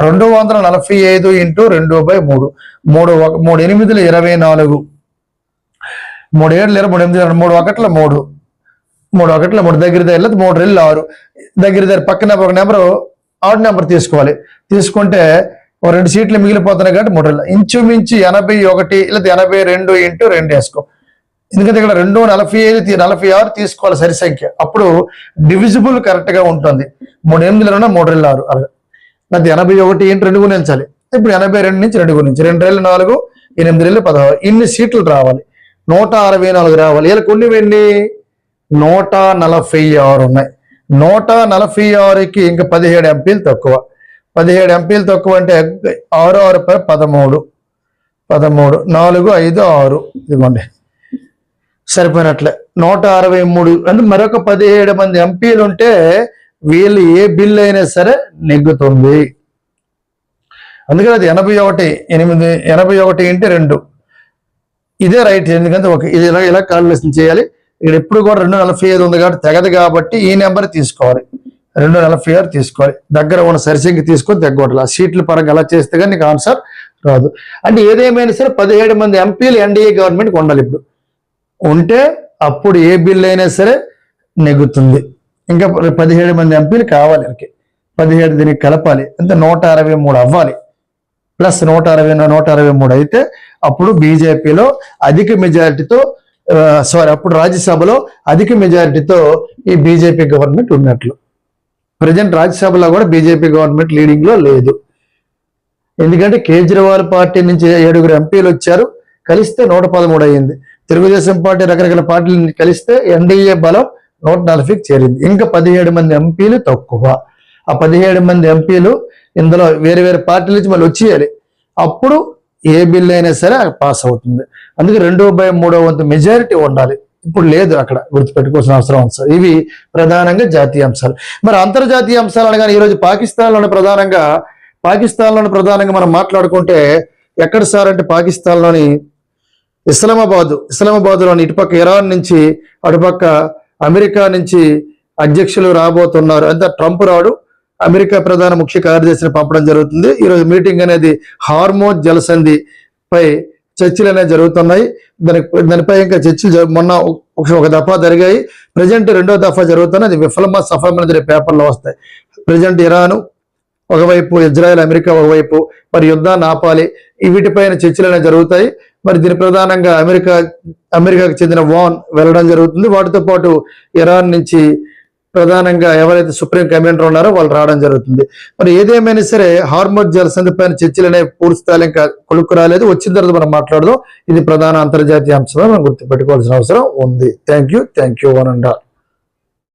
245 ఇంటూ 2/3 3 8 24 3 7 3 8 3 1 3 3 1 3 దగ్గర 3 2 6 దగ్గర పక్కన ఒక నెంబరు ఆడ్ నెంబర్ తీసుకోవాలి. తీసుకుంటే 2 సీట్లు మిగిలిపోతున్నాయి కాబట్టి 3 ఇంచుమించు 81 లేదా 82 ఇంటూ 2 వేసుకో. ఎందుకంటే ఇక్కడ 245 46 తీసుకోవాలి సరి సంఖ్య. అప్పుడు డివిజిబుల్ కరెక్ట్ గా ఉంటుంది. 3 8 3 2 6 అలాగే. అది 81 ఇంటూ 2 గుణించాలి. ఇప్పుడు 82 నుంచి 2 గుణించి 2 2 4 8 2 16 ఇన్ని సీట్లు రావాలి. 164 రావాలి. ఇలా కొన్ని 146 ఉన్నాయి. 146కి ఇంకా 17 ఎంపీలు తక్కువ. 17 ఎంపీలు తక్కువ అంటే 6 6 13 4 5 6 ఇదిగోండి సరిపోయినట్లే 163. అంటే మరొక 17 మంది ఎంపీలు ఉంటే వీళ్ళు ఏ బిల్లు అయినా సరే నెగ్గుతుంది. అందుకని అది 81 ఇంటూ 2 ఇదే రైట్. ఎందుకంటే ఇది ఇలా కాల్కులేషన్ చేయాలి. ఇక్కడ ఎప్పుడు కూడా 245 ఉంది కాబట్టి తెగదు కాబట్టి ఈ నెంబర్ తీసుకోవాలి. 246 తీసుకోవాలి. దగ్గర ఉన్న సరిసంఖ్య తీసుకొని తగ్గొట్టాలి. ఆ సీట్ల పరంగా అలా చేస్తే కానీ నీకు ఆన్సర్ రాదు. అంటే ఏదేమైనా సరే 17 మంది ఎంపీలు ఎన్డీఏ గవర్నమెంట్కి ఉండాలి. ఇప్పుడు ఉంటే అప్పుడు ఏ బిల్లు అయినా సరే నెగ్గుతుంది. ఇంకా 17 మంది ఎంపీలు కావాలి. 17 దీనికి కలపాలి. అంటే 163 అవ్వాలి. ప్లస్ 163 అయితే అప్పుడు బీజేపీలో అధిక మెజారిటీతో అప్పుడు రాజ్యసభలో అధిక మెజారిటీతో ఈ బీజేపీ గవర్నమెంట్ ఉన్నట్లు. ప్రజెంట్ రాజ్యసభలో కూడా బీజేపీ గవర్నమెంట్ లీడింగ్ లో లేదు. ఎందుకంటే కేజ్రీవాల్ పార్టీ నుంచి 7 ఎంపీలు వచ్చారు, కలిస్తే 113 అయ్యింది. తెలుగుదేశం పార్టీ రకరకాల పార్టీలు కలిస్తే ఎన్డీఏ బలం 140కి చేరింది. ఇంకా 17 మంది ఎంపీలు తక్కువ. ఆ 17 మంది ఎంపీలు ఇందులో వేరే పార్టీల నుంచి మళ్ళీ వచ్చేయాలి. అప్పుడు ఏ బిల్ అయినా సరే పాస్ అవుతుంది. అందుకే 2/3 వంతు మెజారిటీ ఉండాలి. ఇప్పుడు లేదు. అక్కడ గుర్తుపెట్టుకోవాల్సిన అవసరం ఉంది సార్. ఇవి ప్రధానంగా జాతీయ అంశాలు. మరి అంతర్జాతీయ అంశాలు అనగానే ఈరోజు పాకిస్తాన్లోని ప్రధానంగా మనం మాట్లాడుకుంటే ఎక్కడ సార్ అంటే పాకిస్తాన్లోని ఇస్లామాబాద్లోని ఇటుపక్క ఇరాన్ నుంచి అటుపక్క అమెరికా నుంచి అధ్యక్షులు రాబోతున్నారు. అంతా ట్రంప్ రాడు, అమెరికా ప్రధాన ముఖ్య కార్యదర్శిని పంపడం జరుగుతుంది. ఈరోజు మీటింగ్ అనేది హార్మోజ్ జలసంధి పై చర్చలు అనేవి జరుగుతున్నాయి. దానిపై ఇంకా చర్చలు మొన్న ఒక దఫా జరిగాయి. ప్రజెంట్ 2వ దఫా జరుగుతున్నాయి. అది విఫలమా సఫలమా అనేది పేపర్లో వస్తాయి. ప్రజెంట్ ఇరాను ఒకవైపు, ఇజ్రాయెల్ అమెరికా ఒకవైపు మరి యుద్ధాన్ని ఆపాలి. వీటిపైన చర్చలు అనేవి జరుగుతాయి. మరి దీని ప్రధానంగా అమెరికాకు చెందిన వాన్ వెళ్ళడం జరుగుతుంది. వాటితో పాటు ఇరాన్ నుంచి ప్రధానంగా ఎవరైతే సుప్రీం కమాండర్ ఉన్నారో వాళ్ళు రావడం జరుగుతుంది. మరి ఏదేమైనా సరే హార్మోజ్ జలసంధి పైన చర్చలు అనేవి పూర్తి స్థాయిలో ఇంకా కొలుక్కు రాలేదు. వచ్చిన తర్వాత మనం మాట్లాడదాం. ఇది ప్రధాన అంతర్జాతీయ అంశంగా మనం గుర్తుపెట్టుకోవాల్సిన అవసరం ఉంది. Thank you one and all.